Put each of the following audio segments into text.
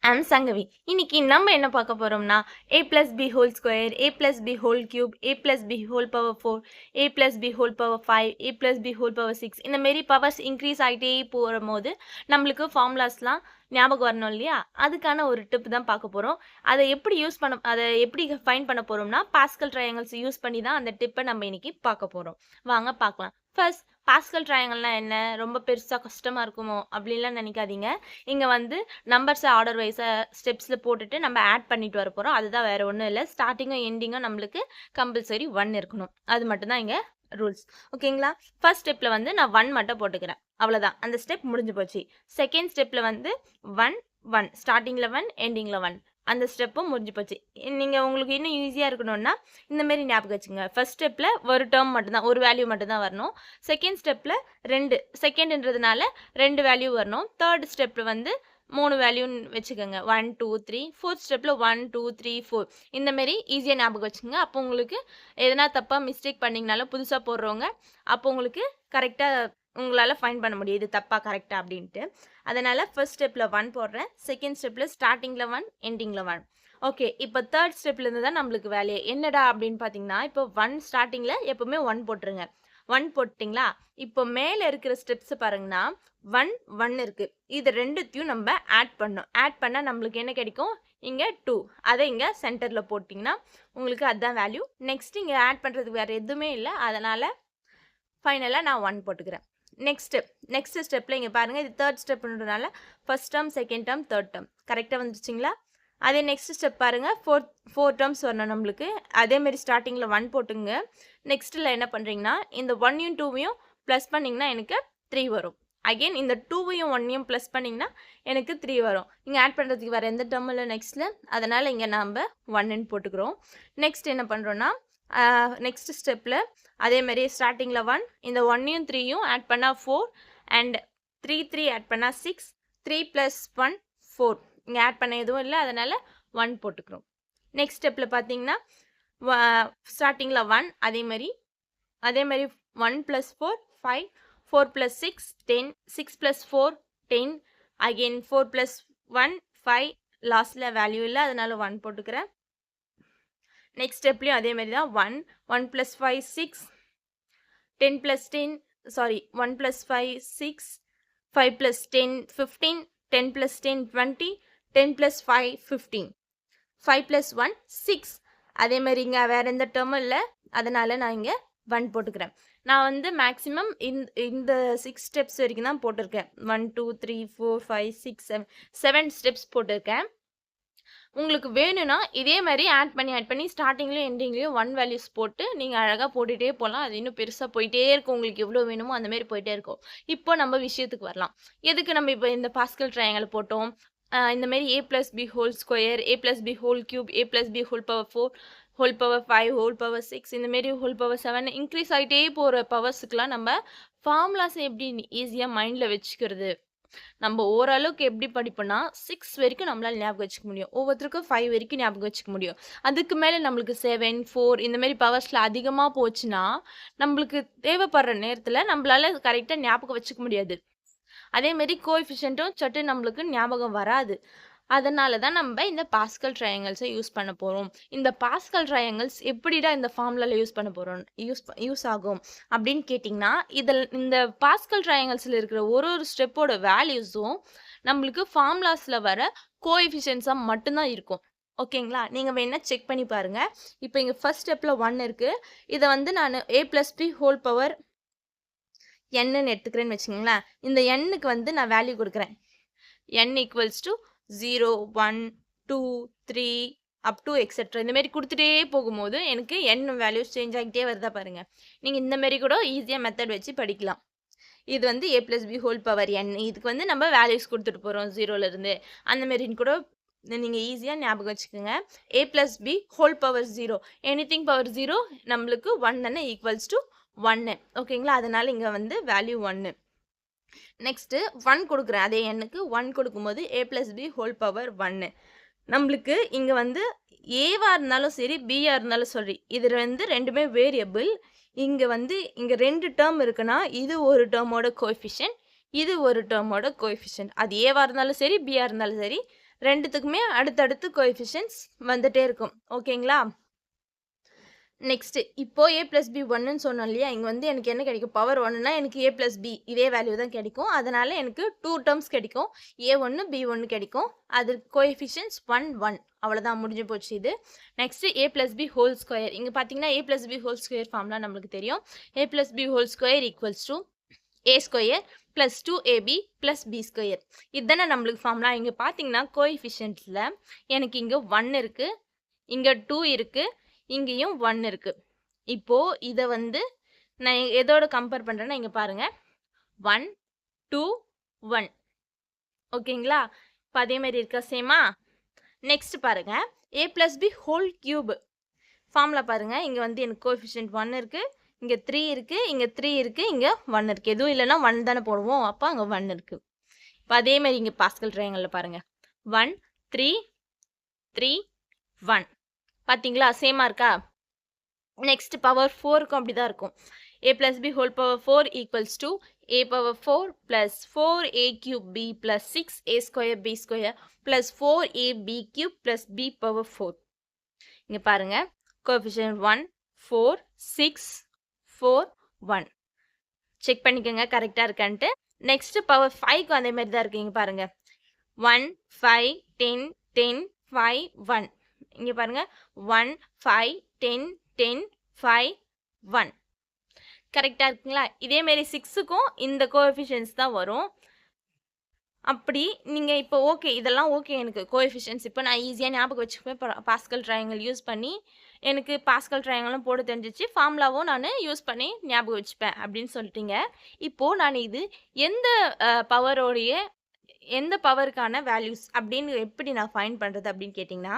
I'm Sangavi. இன்னைக்கு நம்ம என்ன பார்க்க போறோம்னா a plus b whole square, a plus b whole cube, a plus b whole power 4, a plus b whole power 5, a plus b whole power 6 இந்த மாதிரி powers increase ஆகிட்டே போகும்போது நம்மளுக்கு ஃபார்முலாஸ்லாம் ஞாபகம் வரணும் இல்லையா? அதுக்கான ஒரு டிப் தான் பார்க்க போகிறோம். அதை எப்படி ஃபைண்ட் பண்ண போகிறோம்னா பாஸ்கல் ட்ரையாங்கிள்ஸ் யூஸ் பண்ணி தான் அந்த டிப்பை நம்ம இன்னைக்கு பார்க்க போகிறோம். வாங்க பார்க்கலாம். ஃபர்ஸ்ட் பாஸ்கல் ட்ரையாங்கிள்னால் என்ன? ரொம்ப பெருசாக கஷ்டமாக இருக்குமோ அப்படின்லாம் நினைக்காதீங்க. இங்கே வந்து நம்பர்ஸை ஆர்டர் வைஸாக ஸ்டெப்ஸில் போட்டுட்டு நம்ம ஆட் பண்ணிட்டு வர போகிறோம். அதுதான் வேறு ஒன்றும் இல்லை. ஸ்டார்டிங்கும் எண்டிங்கும் நம்மளுக்கு கம்பல்சரி 1 இருக்கணும். அது மட்டும்தான் இங்கே ரூல்ஸ். ஓகேங்களா? ஃபர்ஸ்ட் ஸ்டெப்பில் வந்து நான் 1 மட்டும் போட்டுக்கிறேன். அவ்வளோதான், அந்த ஸ்டெப் முடிஞ்சு போச்சு. செகண்ட் ஸ்டெப்பில் வந்து 1 1 ஸ்டார்டிங்கில் 1 எண்டிங்கில் 1 அந்த ஸ்டெப்பும் முடிஞ்சு போச்சு. நீங்கள் உங்களுக்கு இன்னும் ஈஸியாக இருக்கணும்னா இந்தமாரி ஞாபகம் வச்சுங்க. ஃபர்ஸ்ட் ஸ்டெப்பில் ஒரு டேர்ம் மட்டும்தான், ஒரு வேல்யூ மட்டும்தான் வரணும். செகண்ட் ஸ்டெப்பில் 2 செகண்ட்ன்றதுனால 2 வேல்யூ வரணும். தேர்ட் ஸ்டெப்பில் வந்து 3 வேல்யூன்னு வச்சுக்கோங்க. 1 2 3. ஃபோர்த் ஸ்டெப்பில் 1 2 3 4 இந்தமாரி ஈஸியாக ஞாபகம் வச்சுங்க. அப்போ உங்களுக்கு எதனா தப்பாக மிஸ்டேக் பண்ணிங்கனாலும் புதுசாக போடுறவங்க அப்போ உங்களுக்கு கரெக்டாக உங்களால் ஃபைண்ட் பண்ண முடியும் இது தப்பாக கரெக்டாக அப்படின்ட்டு. அதனால் ஃபர்ஸ்ட் ஸ்டெப்பில் 1 போடுறேன். செகண்ட் ஸ்டெப்பில் ஸ்டார்டிங்கில் 1 எண்டிங்கில் 1. ஓகே, இப்போ தேர்ட் ஸ்டெப்லேருந்து தான் நம்மளுக்கு வேலையே. என்னடா அப்படின்னு பார்த்தீங்கன்னா, இப்போ 1 ஸ்டார்டிங்கில் எப்போவுமே 1 போட்டுருங்க. 1 போட்டிங்களா? இப்போ மேலே இருக்கிற ஸ்டெப்ஸ் பாருங்கன்னா 1 1 இருக்குது. இது ரெண்டுத்தையும் நம்ம ஆட் பண்ணோம். ஆட் பண்ணால் நம்மளுக்கு என்ன கிடைக்கும்? இங்கே 2. அதை இங்கே சென்டரில் போட்டிங்கன்னா உங்களுக்கு அதுதான் வேல்யூ. நெக்ஸ்ட் இங்கே ஆட் பண்ணுறதுக்கு வேறு எதுவுமே இல்லை. அதனால் ஃபைனலாக நான் 1 போட்டுக்கிறேன். நெக்ஸ்ட் ஸ்டெப்பில் இங்கே பாருங்கள், இது தேர்ட் ஸ்டெப்ன்றதுனால first term second term third term கரெக்டாக வந்துருச்சிங்களா? அதே நெக்ஸ்ட் ஸ்டெப் பாருங்கள், ஃபோர் டேர்ம்ஸ் வரணும் நம்மளுக்கு. அதேமாரி ஸ்டார்டிங்கில் 1 போட்டுங்க. நெக்ஸ்ட்டில் என்ன பண்ணுறீங்கன்னா இந்த 1யும் 2வையும் ப்ளஸ் பண்ணிங்கன்னா எனக்கு 3 வரும். அகெயின் இந்த 2வையும் 1யும் ப்ளஸ் பண்ணிங்கன்னா எனக்கு 3 வரும். இங்கே ஆட் பண்ணுறதுக்கு வேறு எந்த டேர்மும் இல்லை நெக்ஸ்ட்டில். அதனால் இங்கே நம்ம 1ன்னு போட்டுக்கிறோம். நெக்ஸ்ட் என்ன பண்ணுறோன்னா நெக்ஸ்ட் ஸ்டெப்பில் அதேமாதிரி ஸ்டார்டிங்கில் 1 இந்த 1யும் 3யும் ஆட் பண்ணால் 4 அண்ட் 3 ஆட் பண்ணால் 6 3 + 1 4 இங்கே ஆட் பண்ண எதுவும் இல்லை. அதனால் 1 போட்டுக்கிறோம். நெக்ஸ்ட் ஸ்டெப்பில் பார்த்தீங்கன்னா ஸ்டார்டிங்கில் 1 அதேமாதிரி 1 + 4 5 4 + 6 10 6 + 4 10 அகெயின் 4 + 1 5 லாஸ்ட்டில் வேல்யூ இல்லை. அதனால் 1 போட்டுக்கிறேன். நெக்ஸ்ட் ஸ்டெப்லேயும் அதேமாதிரி தான் 1 1 + 5 6 10 + 10 சாரி 1 + 5 6 5 + 10 15 10 + 10 20 10 + 5 15 5 + 1 6 அதேமாதிரி இங்கே வேறு எந்த டேர்மும் இல்லை. அதனால் நான் இங்கே 1 போட்டுக்கிறேன். நான் வந்து மேக்ஸிமம் இந்த 6 ஸ்டெப்ஸ் வரைக்கும் தான் போட்டிருக்கேன். 1 2 3 4 5 6 7 ஸ்டெப்ஸ் போட்டிருக்கேன். உங்களுக்கு வேணும்னா இதே மாதிரி ஆட் பண்ணி ஸ்டார்டிங்லேயும் எண்டிங்லேயும் 1 வேல்யூஸ் போட்டு நீங்கள் அழகாக போட்டுகிட்டே போகலாம். அது இன்னும் பெருசாக போயிட்டே இருக்கும். உங்களுக்கு எவ்வளோ வேணுமோ அந்தமாரி போயிட்டே இருக்கும். இப்போ நம்ம விஷயத்துக்கு வரலாம். எதுக்கு நம்ம இப்போ இந்த பாஸ்கல் ட்ரையாங்கிள் போட்டோம்? இந்தமாரி a + b whole square, a + b whole cube, a + b whole power 4, whole power 5, whole power 6 இந்தமாரி whole power 7 இன்க்ரீஸ் ஆகிட்டே போகிற பவர்ஸுக்கெலாம் நம்ம ஃபார்முலாஸை எப்படி ஈஸியாக மைண்டில் வச்சுக்கிறது? நம்ம ஓரளவுக்கு எப்படி படிப்போம்னா 6 வரைக்கும் நம்மளால ஞாபகம் வச்சுக்க முடியும். ஒவ்வொருத்தருக்கும் 5 வரைக்கும் ஞாபகம் வச்சுக்க முடியும். அதுக்கு மேலே நம்மளுக்கு 7 4 இந்தமாரி பவர்ஸில் அதிகமாக போச்சுன்னா நம்மளுக்கு தேவைப்படுற நேரத்தில் நம்மளால கரெக்டாக ஞாபகம் வச்சுக்க முடியாது. அதேமாரி கோஎஃபிஷியன்ட்டும் சட்டு நம்மளுக்கு ஞாபகம் வராது. அதனால தான் நம்ம இந்த பாஸ்கல் ட்ரையாங்கிள்ஸை யூஸ் பண்ண போகிறோம். இந்த பாஸ்கல் ட்ரையாங்கிள்ஸ் எப்படிடா இந்த ஃபார்முலாவில் யூஸ் பண்ண போகிறோம் யூஸ் ஆகும் அப்படின்னு கேட்டிங்கன்னா, இந்த பாஸ்கல் ட்ரையாங்கிள்ஸில் இருக்கிற ஒரு ஸ்டெப்போட வேல்யூஸும் நம்மளுக்கு ஃபார்முலாஸில் வர கோஎஃபிஷியன்ஸாக மட்டும்தான் இருக்கும். ஓகேங்களா? நீங்கள் வேணா செக் பண்ணி பாருங்கள். இப்போ இங்கே ஃபர்ஸ்ட் ஸ்டெப்பில் 1 இருக்குது. இதை வந்து நான் a + b whole power nன்னு எடுத்துக்கிறேன்னு வச்சுக்கோங்களேன். இந்த nக்கு வந்து நான் வேல்யூ கொடுக்குறேன். n = 0 1 2 3 அப் டு எக்ஸெட்ரா இந்தமாரி கொடுத்துட்டே போகும்போது எனக்கு n வேல்யூஸ் சேஞ்ச் ஆகிட்டே வருதா பாருங்கள். நீங்கள் இந்தமாரி கூட ஈஸியாக மெத்தட் வச்சு படிக்கலாம். இது வந்து a + b whole power n. இதுக்கு வந்து நம்ம வேல்யூஸ் கொடுத்துட்டு போகிறோம் 0லேருந்து. அந்தமாரின்னு கூட நீங்கள் ஈஸியாக ஞாபகம் வச்சுக்கோங்க. a + b whole power 0 anything power 0 நம்மளுக்கு 1 தானே = 1. ஓகேங்களா? அதனால் இங்கே வந்து வேல்யூ 1. நெக்ஸ்ட்டு 1 கொடுக்குறேன். அதே எண்ணுக்கு 1 கொடுக்கும்போது a + b whole power 1 நம்மளுக்கு இங்கே வந்து ஏவாக இருந்தாலும் சரி பியாக இருந்தாலும் சரி இது வந்து ரெண்டுமே வேரியபிள். இங்கே வந்து இங்கே 2 டேர்ம் இருக்குன்னா இது ஒரு டேர்மோட கோஎஃபிஷியன்ட், இது ஒரு டேர்மோட கோஎஃபிஷியன்ட். அது ஏவாக இருந்தாலும் சரி பியாக இருந்தாலும் சரி ரெண்டுத்துக்குமே அடுத்தடுத்து கோஎஃபிஷியன்ட்ஸ் வந்துட்டே இருக்கும். ஓகேங்களா? நெக்ஸ்ட் இப்போ a plus b 1ன்னு சொன்னோம் இல்லையா? இங்க வந்து எனக்கு என்ன கிடைக்கும்? பவர் 1னா எனக்கு a plus b இதே வேல்யூ தான் கிடைக்கும். அதனால எனக்கு 2 டெர்ம்ஸ் கிடைக்கும். a1 b1 கிடைக்கும். அது கோஎஃபிஷியன்ட்ஸ் 1 1 அவ்வளவுதான், முடிஞ்சு போச்சு இது. Next a plus b whole square. இங்க பாத்தீங்கன்னா a plus b whole square formula நம்மளுக்கு தெரியும். a plus b whole square equals to a square plus 2ab plus b square. இதுதானே நம்மளுக்கு ஃபார்முலா. இங்க பாத்தீங்கன்னா கோஎஃபிஷியன்ட்ஸ்ல எனக்கு இங்க 1 இருக்கு, இங்க 2 இருக்கு, இங்கேயும் 1 இருக்கு. இப்போ இதை வந்து நான் எதோட கம்பேர் பண்றேன்னா இங்க பாருங்க 1 2 1. ஓகேங்களா? இப்போ அதே மாதிரி இருக்கா சேமா? நெக்ஸ்ட் பாருங்க a plus b whole cube formula பாருங்க. இங்க வந்து எனக்கு கோஎஃபிஷியன்ட் 1 இருக்கு, இங்க 3 இருக்கு, இங்க 3 இருக்கு, இங்க 1 இருக்கு. எதுவும் இல்லைன்னா 1 தானே போடுவோம், அப்போ அங்க 1 இருக்கு. இப்போ அதே மாதிரி இங்க பாஸ்கல் ட்ரையாங்கிள் பாருங்க 1 3 3 1. பாத்தீங்களா சேமா இருக்கா? நெக்ஸ்ட் பவர் 4க்கும் அப்படிதான் இருக்கும். a plus b whole power 4 equals to a power 4 plus 4a cube b plus 6a square b square plus 4ab cube plus b power 4. இங்க பாருங்க கோஎஃபிஷியன்ட் 1 4 6 4 1. செக் பண்ணிக்கோங்க கரெக்டா இருக்கான்ட்டு. நெக்ஸ்ட் பவர் 5க்கும் அதே மாதிரி தான் இருக்கு. இங்க பாருங்க 1 5 10 10 5 1. இங்க பாருங்க 1 5 10 10 5 1. கரெக்டா இருக்குங்களா? இதே மாதிரி 6க்கும் இந்த கோஎஃபிஷியன்ட்ஸ் தான் வரும். அப்படி நீங்க இப்போ ஓகே இதெல்லாம் ஓகே எனக்கு கோஎஃபிஷியன்ட்ஸ் இப்போ நான் ஈஸியாக ஞாபகம் வச்சுக்குவேன். பாஸ்கல் ட்ரையாங்கிள் யூஸ் பண்ணி எனக்கு பாஸ்கல் ட்ரையாங்கிளும் போட தெரிஞ்சிச்சு, ஃபார்முலாவும் நான் யூஸ் பண்ணி ஞாபகம் வச்சுப்பேன் அப்படின்னு சொல்லிட்டீங்க. இப்போது நான் இது எந்த பவரோடைய எந்த பவருக்கான வேல்யூஸ் அப்படின்னு எப்படி நான் ஃபைண்ட் பண்ணுறது அப்படின்னு கேட்டிங்கன்னா,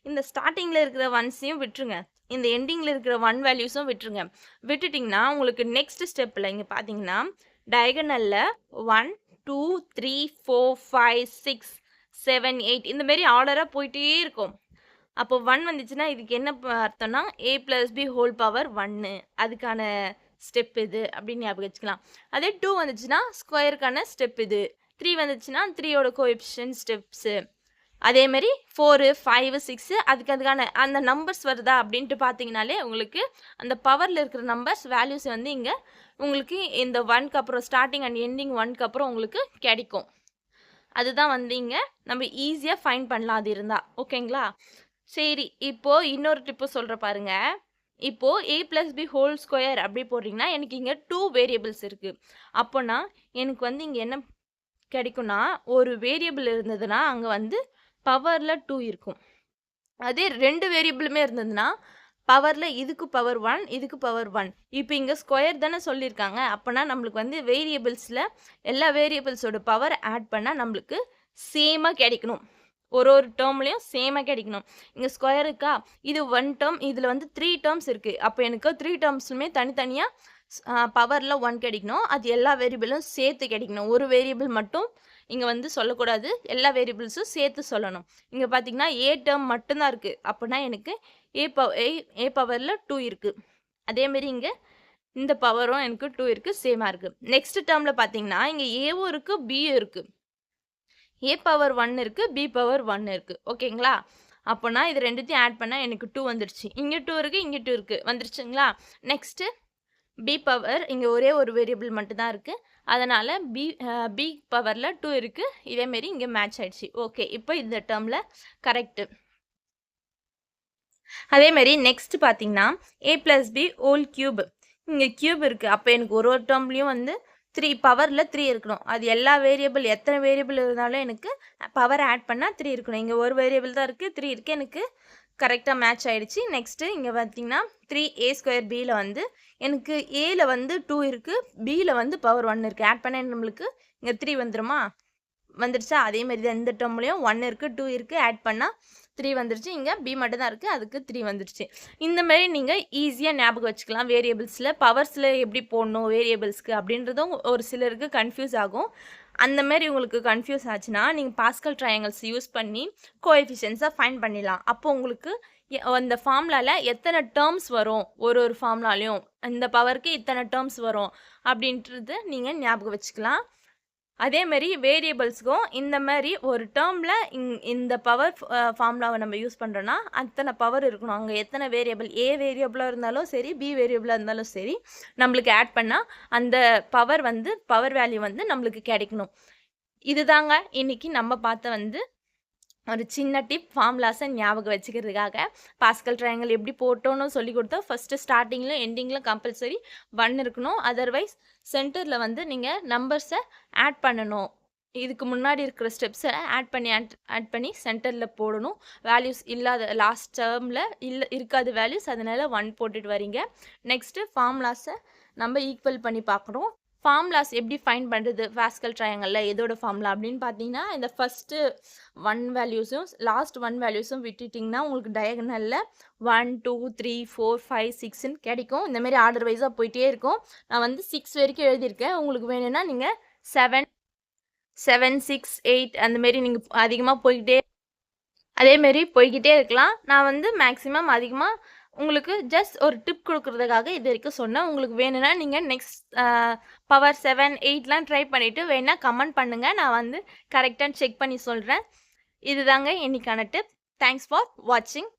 இந்த ஸ்டார்டிங்கில் இருக்கிற ஒன்ஸையும் விட்டுருங்க, இந்த எண்டிங்கில் இருக்கிற 1 வேல்யூஸும் விட்டுருங்க. விட்டுட்டிங்கன்னா உங்களுக்கு நெக்ஸ்ட் ஸ்டெப்பில் இங்கே பார்த்தீங்கன்னா டயகனலில் 1 2 3 4 5 6 7 8 இந்த மாதிரி ஆர்டராக போயிட்டே இருக்கும். அப்போ 1 வந்துச்சுன்னா இதுக்கு என்ன அர்த்தம்னா a plus b whole power 1 அதுக்கான ஸ்டெப் இது அப்படின்னு ஞாபகம் வச்சுக்கலாம். அதே 2 வந்துச்சுன்னா ஸ்கொயருக்கான ஸ்டெப் இது, 3 வந்துச்சுன்னா 3யோட கோஎஃபிஷியன்ட் ஸ்டெப்ஸு, அதே மாதிரி 4 5 6 அதுக்கான அந்த நம்பர்ஸ் வருதா அப்படின்ட்டு பார்த்தீங்கனாலே உங்களுக்கு அந்த பவரில் இருக்கிற நம்பர்ஸ் வேல்யூஸ் வந்து இங்கே உங்களுக்கு இந்த 1க்கு அப்புறம் ஸ்டார்டிங் அண்ட் எண்டிங் 1க்கு அப்புறம் உங்களுக்கு கிடைக்கும். அதுதான் வந்து இங்கே நம்ம ஈஸியாக ஃபைண்ட் பண்ணலாம் அது இருந்தால். ஓகேங்களா? சரி, இப்போது இன்னொரு டிப்பு சொல்கிற பாருங்க. இப்போது a plus b whole square அப்படி போடுறீங்கன்னா எனக்கு இங்கே 2 வேரியபிள்ஸ் இருக்குது. அப்போனா எனக்கு வந்து இங்கே என்ன கிடைக்கும்னா ஒரு வேரியபிள் இருந்ததுன்னா அங்கே வந்து பவரில் 2 இருக்கும். அதே 2 வேரியபிளுமே இருந்ததுன்னா பவரில் இதுக்கு பவர் 1 இதுக்கு பவர் 1. இப்போ இங்கே ஸ்கொயர் தானே சொல்லியிருக்காங்க. அப்போனா நம்மளுக்கு வந்து வேரியபிள்ஸில் எல்லா வேரியபிள்ஸோட பவர் ஆட் பண்ணால் நம்மளுக்கு சேமாக கிடைக்கணும். ஒரு டேர்ம்லையும் சேமாக கிடைக்கணும். இங்கே ஸ்கொயர் இருக்கா, இது 1 டேர்ம், இதில் வந்து 3 டேர்ம்ஸ் இருக்குது. அப்போ எனக்கு 3 டேர்ம்ஸுமே தனித்தனியாக பவரில் 1 கிடைக்கணும். அது எல்லா வேரியபிளும் சேர்த்து கிடைக்கணும். ஒரு வேரியபிள் மட்டும் இங்கே வந்து சொல்லக்கூடாது, எல்லா வேரியபிள்ஸும் சேர்த்து சொல்லணும். இங்கே பார்த்தீங்கன்னா ஏ டேர்ம் மட்டும்தான் இருக்குது. அப்படின்னா எனக்கு ஏ பவரில் 2 இருக்குது. அதேமாரி இங்கே இந்த பவரும் எனக்கு 2 இருக்குது, சேமாக இருக்குது. நெக்ஸ்ட் டேர்மில் பார்த்தீங்கன்னா இங்கே ஏவும் இருக்குது பியும் இருக்குது. ஏ பவர் 1 இருக்குது, பி பவர் 1 இருக்குது. ஓகேங்களா? அப்போனா இது ரெண்டுத்தையும் ஆட் பண்ணால் எனக்கு 2 வந்துடுச்சு. இங்கே 2 இருக்குது, இங்கே 2 இருக்குது, வந்துருச்சுங்களா? நெக்ஸ்ட்டு பி பவர் இங்கே ஒரே ஒரு வேரியபிள் மட்டும்தான் இருக்குது. அதனால் பி பவரில் 2 இருக்குது. இதேமாரி இங்கே மேட்ச் ஆயிடுச்சு. ஓகே, இப்போ இந்த டேர்மில் கரெக்டு. அதேமாரி நெக்ஸ்ட் பார்த்தீங்கன்னா a plus b whole cube. இங்கே கியூப் இருக்குது. அப்போ எனக்கு ஒரு டேர்ம்லேயும் வந்து 3 பவரில் 3 இருக்கணும். அது எல்லா வேரியபிள் எத்தனை வேரியபிள் இருந்தாலும் எனக்கு பவர் ஆட் பண்ணால் 3 இருக்கணும். இங்கே ஒரு வேரியபிள் தான் இருக்குது, 3 இருக்குது, எனக்கு கரெக்டாக மேட்ச் ஆகிடுச்சு. நெக்ஸ்ட்டு இங்கே பார்த்தீங்கன்னா 3a ஸ்கொயர் பியில் வந்து எனக்கு ஏல வந்து 2 இருக்குது, பியில் வந்து பவர் 1 இருக்குது. ஆட் பண்ண நம்மளுக்கு இங்கே 3 வந்துடுமா? வந்துடுச்சா? அதே மாதிரி தான் இந்த டேர்ம்லேயும் 1 இருக்குது 2 இருக்குது, ஆட் பண்ணால் 3 வந்துடுச்சு. இங்கே பி மட்டும் தான் இருக்குது, அதுக்கு 3 வந்துடுச்சு. இந்த மாதிரி நீங்கள் ஈஸியாக ஞாபகம் வச்சுக்கலாம். வேரியபிள்ஸில் பவர்ஸில் எப்படி போடணும் வேரியபிள்ஸ்க்கு அப்படின்றதும் ஒரு சிலருக்கு கன்ஃபியூஸ் ஆகும். அந்த மாதிரி உங்களுக்கு கன்ஃபியூஸ் ஆச்சுன்னா நீங்கள் பாஸ்கல் ட்ரையாங்கிள்ஸ் யூஸ் பண்ணி கோஎஃபிஷியன்ஸை ஃபைண்ட் பண்ணிடலாம். அப்போ உங்களுக்கு அந்த ஃபார்முலாவில் எத்தனை டேர்ம்ஸ் வரும், ஒரு ஃபார்முலாலையும் இந்த பவருக்கு இத்தனை டேர்ம்ஸ் வரும் அப்படின்றது நீங்கள் ஞாபகம் வச்சுக்கலாம். அதே மாதிரி வேரியபிள்ஸ்க்கும் இந்த மாதிரி ஒரு டேர்மில் இந்த பவர் ஃபார்முலாவை நம்ம யூஸ் பண்ணுறோன்னா அத்தனை பவர் இருக்கணும். அங்கே எத்தனை வேரியபிள் ஏ வேரியபிளாக இருந்தாலும் சரி பி வேரியபிளாக இருந்தாலும் சரி நம்மளுக்கு ஆட் பண்ணால் அந்த பவர் வேல்யூ நம்மளுக்கு கிடைக்கணும். இதுதாங்க இன்னைக்கு நம்ம பார்த்த ஒரு சின்ன டிப் ஃபார்முலாஸை ஞாபகம் வச்சுக்கிறதுக்காக. பாஸ்கல் ட்ரையாங்கிள் எப்படி போட்டோன்னு சொல்லி கொடுத்தா ஃபஸ்ட்டு ஸ்டார்டிங்கில் எண்டிங்கில் கம்பல்சரி 1 இருக்கணும். அதர்வைஸ் சென்டரில் நீங்கள் நம்பர்ஸை ஆட் பண்ணணும். இதுக்கு முன்னாடி இருக்கிற ஸ்டெப்ஸை ஆட் பண்ணி சென்டரில் போடணும். வேல்யூஸ் இல்லாத லாஸ்ட் டேர்மில் இருக்காது வேல்யூஸ், அதனால் 1 போட்டுட்டு வரீங்க. நெக்ஸ்ட்டு ஃபார்முலாஸை நம்ம ஈக்குவல் பண்ணி பார்க்குறோம். ஃபார்முலாஸ் எப்படி ஃபைண்ட் பண்ணுறது பாஸ்கல் ட்ரையாங்கிளில் எதோட ஃபார்முலா அப்படின்னு பார்த்தீங்கன்னா இந்த ஃபஸ்ட்டு 1 வேல்யூஸும் லாஸ்ட் 1 வேல்யூஸும் விட்டுட்டிங்கன்னா உங்களுக்கு டயகனலில் 1 2 3 4 5 6ன்னு கிடைக்கும். இந்தமாரி ஆர்டர் வைஸாக போயிட்டே இருக்கும். நான் 6 வரைக்கும் எழுதியிருக்கேன். உங்களுக்கு வேணும்னா நீங்கள் 7 6 8 அந்தமாரி நீங்கள் அதிகமாக அதேமாரி போய்கிட்டே இருக்கலாம். நான் மேக்ஸிமம் அதிகமாக உங்களுக்கு ஜஸ்ட் ஒரு டிப் கொடுக்குறதுக்காக இது வரைக்கும் சொன்னேன். உங்களுக்கு வேணும்னா நீங்கள் நெக்ஸ்ட் பவர் 7 8லாம் ட்ரை பண்ணிவிட்டு வேணால் கமெண்ட் பண்ணுங்கள். நான் கரெக்டாக செக் பண்ணி சொல்கிறேன். இதுதாங்க இன்னைக்கான டிப். தேங்க்ஸ் ஃபார் வாட்சிங்.